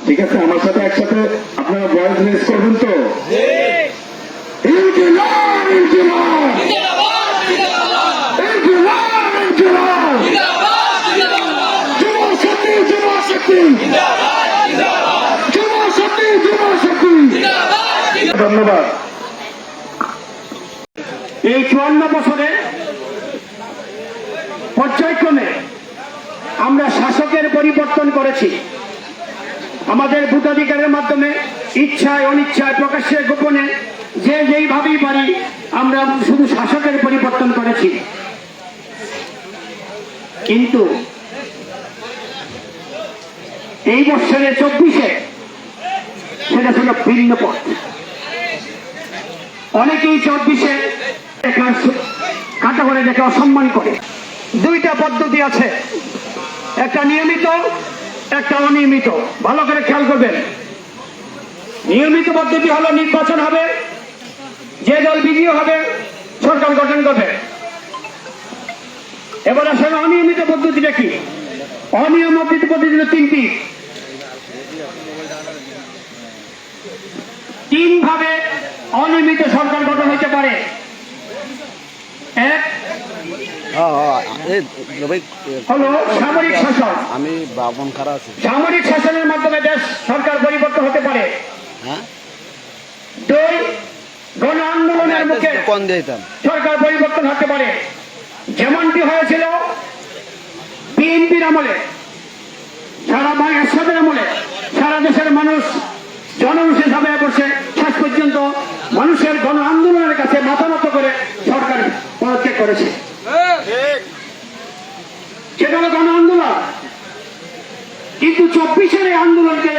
ঠিক আছে, আমার সাথে একসাথে আপনারা ভয়েস রেজ করবেন তো? ধন্যবাদ। এই 54 বছরে পর্যায়ক্রমে আমরা শাসকের পরিবর্তন করেছি। আমাদের ভোটাধিকারের মাধ্যমে ইচ্ছায় অনিচ্ছায় প্রকাশ্যে গোপনে যে যেইভাবেই পারি আমরা শুধু শাসকের পরিবর্তন করেছি। কিন্তু এই বছরে 24-এ সেটা ছিল ভিন্ন পথ। অনেকেই 24-এ কাটা করে দেখে অসম্মান করে। দুইটা পদ্ধতি আছে, একটা নিয়মিত, একটা অনিয়মিত। ভালো করে খেয়াল করবেন। নিয়মিত পদ্ধতি হলো নির্বাচন হবে, যে দল বিজয়ী হবে সরকার গঠন করবে। এবার আসলে অনিয়মিত পদ্ধতিটা কি? অনিয়মিত পদ্ধতি তিনটি। তিন ভাবে অনিয়মিত সরকার গঠন হতে পারে। এক হলো সামরিক শাসন। আমি বাবন খারা আছি। সামরিক শাসনের মাধ্যমে দেশ সরকার পরিবর্তন হতে পারে। দুই, গণ আন্দোলনের মুখে সরকার পরিবর্তন হতে পারে, যেমনটি হয়েছিল বিএনপির আমলে, সারা বাংলাদেশের আমলে। সারা দেশের মানুষ জনরোষে ঝাঁপিয়ে পড়ছে, শেষ পর্যন্ত মানুষের গণ আন্দোলনের কাছে মাথা নত করে সরকার পদত্যাগ করেছে। সেটা হলো গণ আন্দোলন। কিন্তু 24-এর আন্দোলনকে